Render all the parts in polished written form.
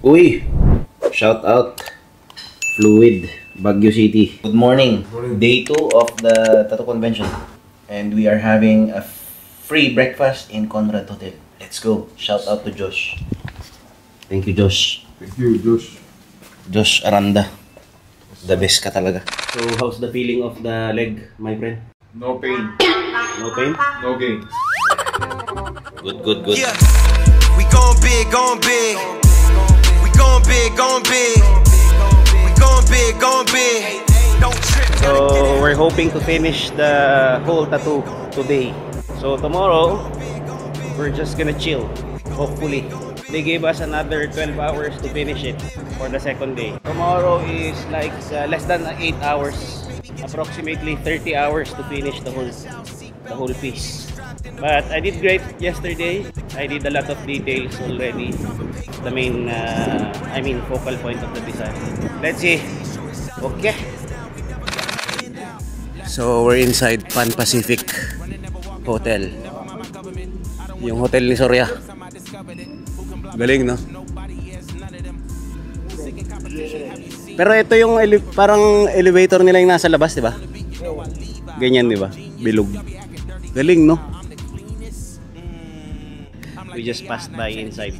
Uy! Shout out Fluid, Baguio City. Good morning. Day 2 of the Tattoo Convention. And we are having a free breakfast in Conrad Hotel. Let's go. Shout out to Josh. Thank you, Josh. Thank you, Josh. Josh Aranda. The best ka talaga. So, how's the feeling of the leg, my friend? No pain. No pain? No gain. Good. Yeah. We going big, going big. We going big, going big. We going big, going big. Don't trip. So, we're hoping to finish the whole tattoo today. So, tomorrow, we're just gonna chill. Hopefully. They gave us another 12 hours to finish it for the second day. Tomorrow is like less than 8 hours. Approximately 30 hours to finish the whole piece. But I did great yesterday. I did a lot of details already. The main, focal point of the design. Let's see. Okay. So we're inside Pan Pacific Hotel. Yung hotel ni Soria. Galing, no? Pero ito yung parang elevator nila yung nasa labas, di ba? Ganyan, di ba? Bilog. Galing, no? We just passed by inside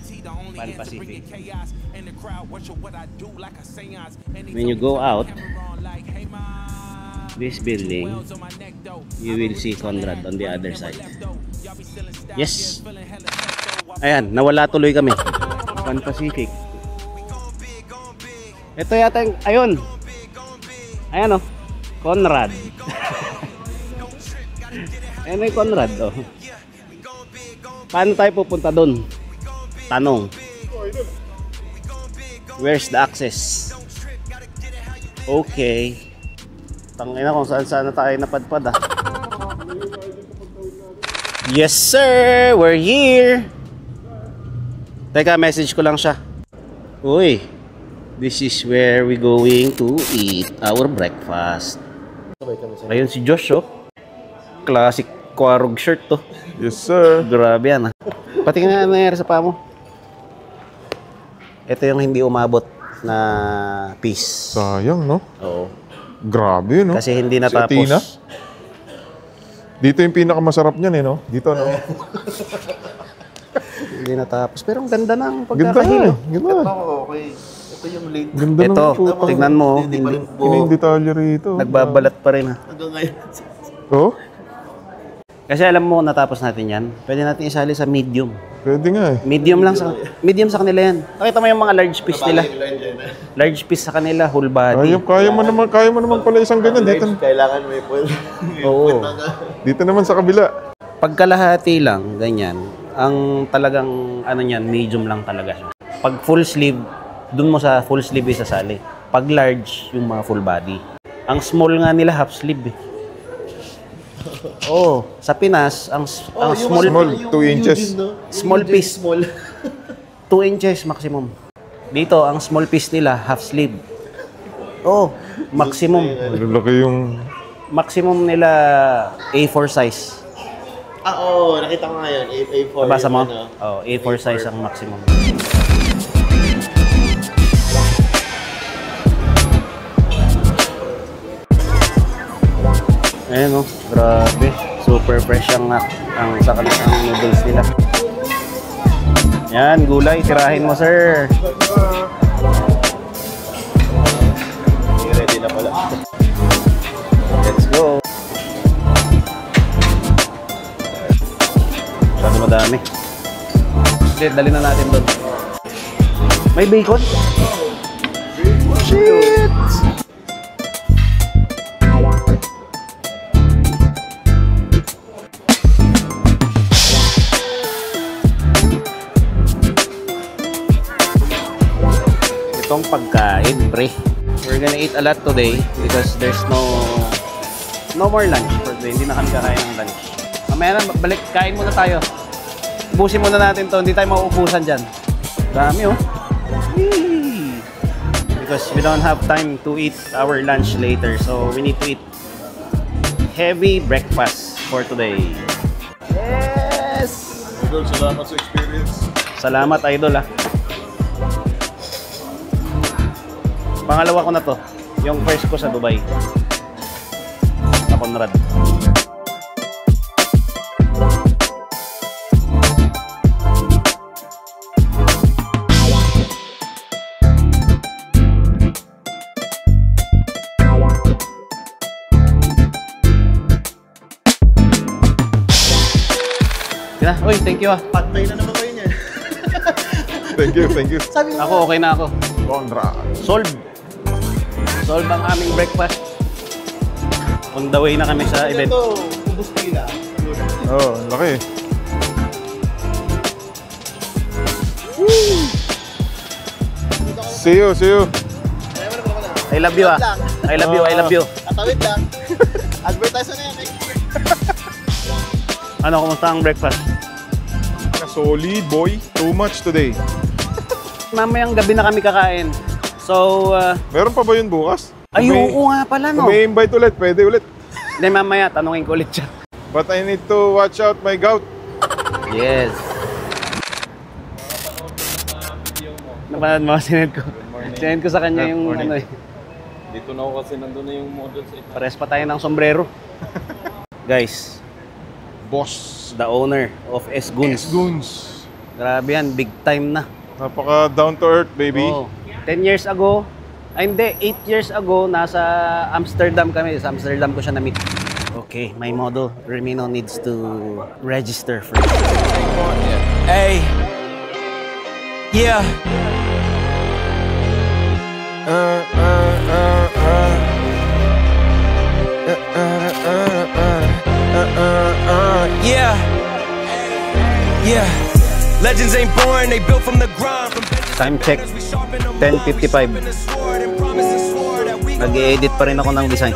Pan Pacific. When you go out this building, you will see Conrad on the other side. Yes! Ayan, nawala tuloy kami. Pan Pacific. Ito yata yung, ayun. Ayan oh. Conrad. Ayan yung Conrad oh. Paano tayo pupunta doon? Tanong. Where's the access? Okay. Tangina kung saan na tayo napadpad ah. Yes sir! We're here! Teka, message ko lang siya. Uy, this is where we going to eat our breakfast. Ayun si Josh, oh. Classic Quarog shirt, to. Yes, sir. Grabe yan, ah. Pati nga nangyari sa paa mo. Ito yung hindi umabot na piece. Sayang, no? Oo. Grabe, no? Kasi hindi Si natapos. Athena? Dito yung pinakamasarap niyan, eh, no? Dito, no? Hindi natapos. Pero ang ganda ng Ganda pagkakahilo. na, ganda. Okay. Ito yung late. Ganda Ito, ng tignan mo. Hindi pa rin po. Yung detalye rito. Nagbabalat pa rin, ha. Hanggang ngayon. Oh? Kasi alam mo, natapos natin yan. Pwede natin isali sa medium. Pwede nga, eh. Medium sa kanila yan. Nakita mo yung mga large piece nila. Large piece sa kanila, whole body. Kaya mo naman pala isang ganyan. Dito, Kailangan may point. Oo. dito naman sa kabila. Pagkalahati lang, ganyan. Ang talagang, ano yan, medium lang talaga siya. Pag full sleeve, dun mo sa full sleeve isasali. Pag large, yung mga full body. Ang small nga nila, half sleeve eh. Oh, sa Pinas, ang small 2 inches. small piece. 2 inches maximum. Dito, ang small piece nila, half sleeve. Oh, maximum. Laki yung... Maximum nila A4 size. Oo, nakita ko ngayon. A4. Nabasa mo? Ano. Oh, A4 size ang maximum. Ayan oh, grabe. Super fresh ang sa kanilang noodles nila. Yan, gulay. Tirahin mo, sir. Ready na pala. Let's go. Masyado madami. Sige, dali na natin doon. May bacon? Shit! Itong pagkain, pre. We're gonna eat a lot today because there's no more lunch for today. Hindi na kami kakain ng lunch. Mamaya na, balik, kain muna tayo. Ubusin muna natin to. Hindi tayo mauubusan dyan. Dami, oh. Yee! Because we don't have time to eat our lunch later. So, we need to eat heavy breakfast for today. Yes! Idol, salamat sa experience. Salamat, Idol, ah. Pangalawa ko na to. Yung first ko sa Dubai. Sa Conrad. Kaya, uy, thank you ah. Patay na naman kayo niyan. Thank you, thank you. Sabi mo, Ako, okay na ako. Conrad. Solve. Solve ang aming breakfast. On the way na kami sa event. ito, ubus pila. Oh, laki. See you, see you. I love you ah. I love you, I love you. Katawid lang. Advertise na yan. Ano, kumusta ang breakfast? Solid, boy. Too much today. Mamayang gabi na kami kakain. So, Meron pa ba yun bukas? ay, oo nga pala no. Kung may invite ulit, pwede ulit. Hindi, mamaya, tanungin ko ulit siya. But I need to watch out my gout. Yes. Napanood mo, sinend ko. Sinend ko sa kanya yung ano eh. Dito na ako kasi nandun na yung model sa ito. Pares pa tayo ng sombrero. Guys, Boss. the owner of S Guns. Goons. Grabe yan, big time na. Napaka down to earth, baby. Oo. 10 years ago, ay hindi, 8 years ago, nasa Amsterdam kami. Sa Amsterdam ko siya na-meet. Okay, my model, Remino, needs to register first. Hey, yeah. Yeah, yeah. Legends ain't born, they built from the ground. Time check, 10:55. Nag-i-edit pa rin ako ng design.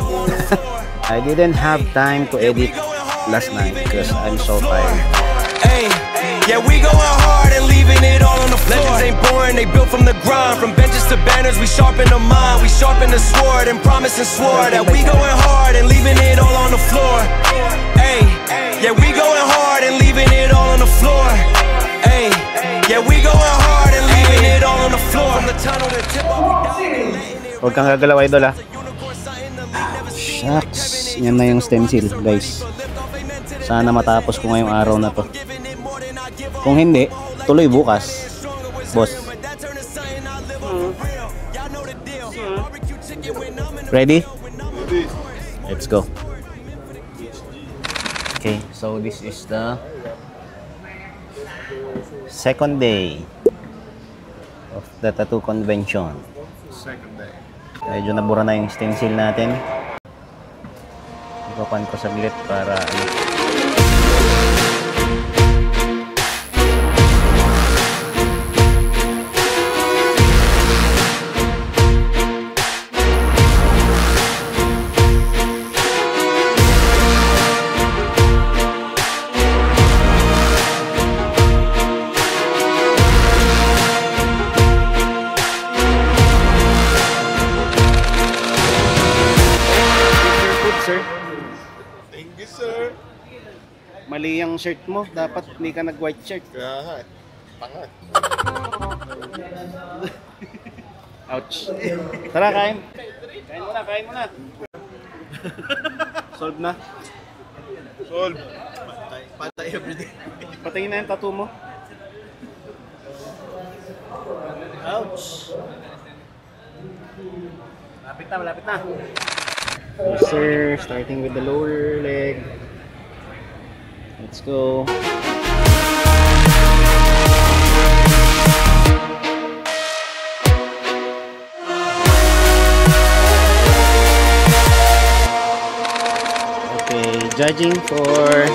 I didn't have time to edit last night because I'm so tired. Hey, yeah, we going hard and leaving it all on the floor. Legends ain't born, they built from the ground. From benches to banners, we sharpen the mind, we sharpen the sword, and promise and swore that we going hard and leaving it all on the floor. Hey, yeah, we going hard and leaving it all on the floor. Hey, yeah, we going hard and leaving it all on the floor. From the tunnel to tip up, we down. Huwag kang gagalaw, idol ha. Shucks, yan na yung stencil, guys. Sana matapos ko ngayong araw na to. Kung hindi, tuloy bukas. Boss. Ready? Let's go. Okay, so this is the second day of the tattoo convention. Second day. Medyo nabura na yung stencil natin. Ipapan ko saglit para mali yung shirt mo. Dapat hindi ka nag-white shirt. Kaya nga eh. Pangat. Ouch. Tara, kain. Kain mo na, kain mo na. Solve na. Solve. Patay everyday. Patayin na yung tattoo mo. Ouch. Malapit na, malapit na. Yes, sir. Starting with the lower leg. Let's go. Okay, judging for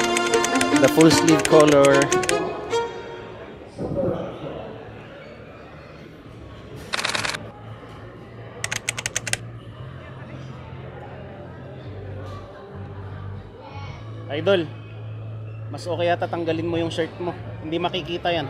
the full sleeve color. Idol, mas okay yata tanggalin mo yung shirt mo. Hindi makikita yan.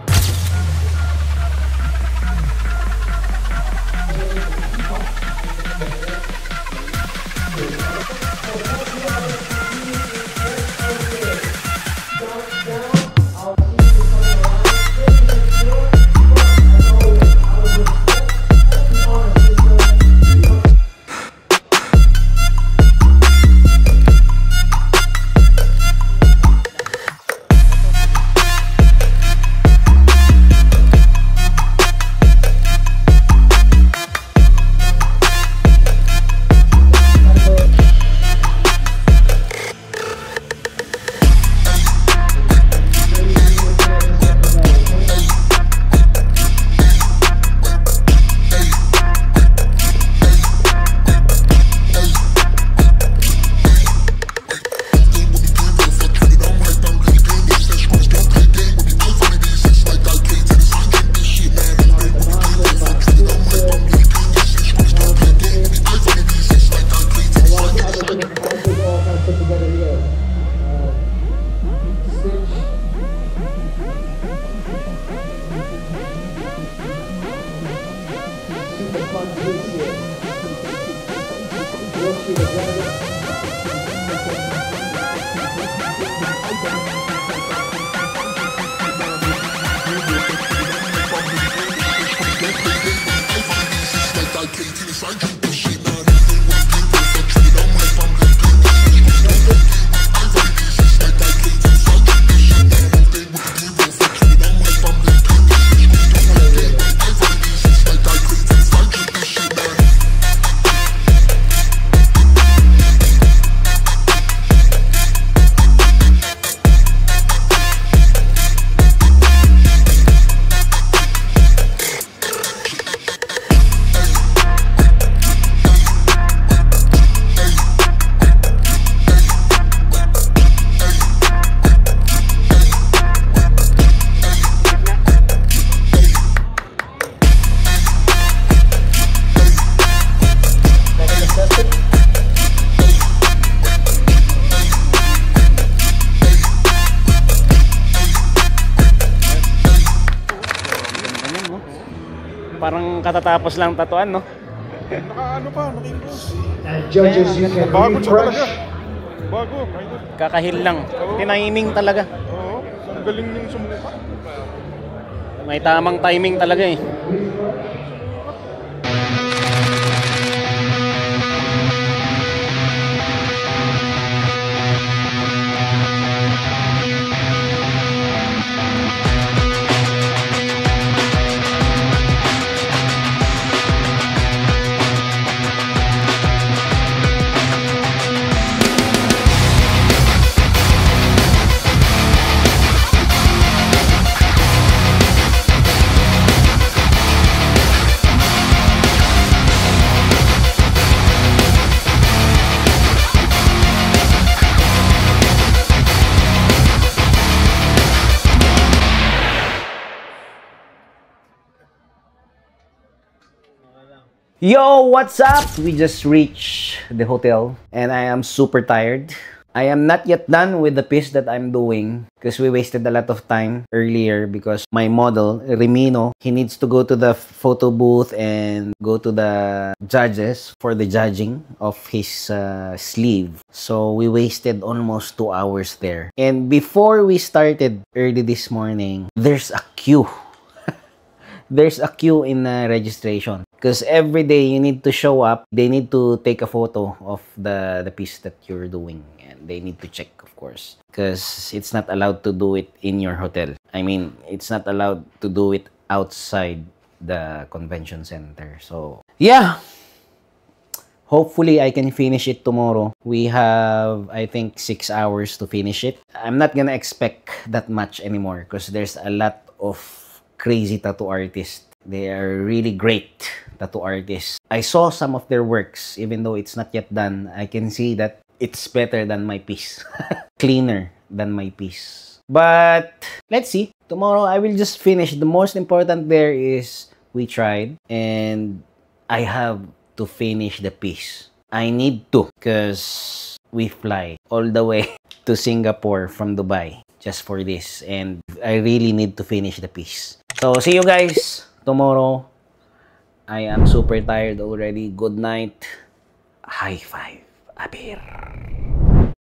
Parang katatapos lang tatuan, no? Naka ano pa, nakikos. Judges, you can Bago siya refresh. talaga. Bago, idol. Kakahil lang. Tiniming talaga. Oo, ang galing yung sumuka. May tamang timing talaga eh. Yo, what's up? We just reached the hotel and I am super tired. I am not yet done with the piece that I'm doing because we wasted a lot of time earlier because my model, Remino, he needs to go to the photo booth and go to the judges for the judging of his sleeve. So we wasted almost 2 hours there. And before we started early this morning, there's a queue. There's a queue in registration because every day you need to show up. They need to take a photo of the piece that you're doing and they need to check, of course, because it's not allowed to do it in your hotel. I mean, it's not allowed to do it outside the convention center. So yeah, hopefully I can finish it tomorrow. We have, I think, 6 hours to finish it. I'm not gonna expect that much anymore because there's a lot of crazy tattoo artists. They are really great tattoo artists. I saw some of their works, even though it's not yet done. I can see that it's better than my piece. Cleaner than my piece. But let's see. Tomorrow I will just finish. The most important there is we tried and I have to finish the piece. I need to because we fly all the way to Singapore from Dubai just for this and I really need to finish the piece. So, see you guys tomorrow. I am super tired already. Good night. High five. Abir.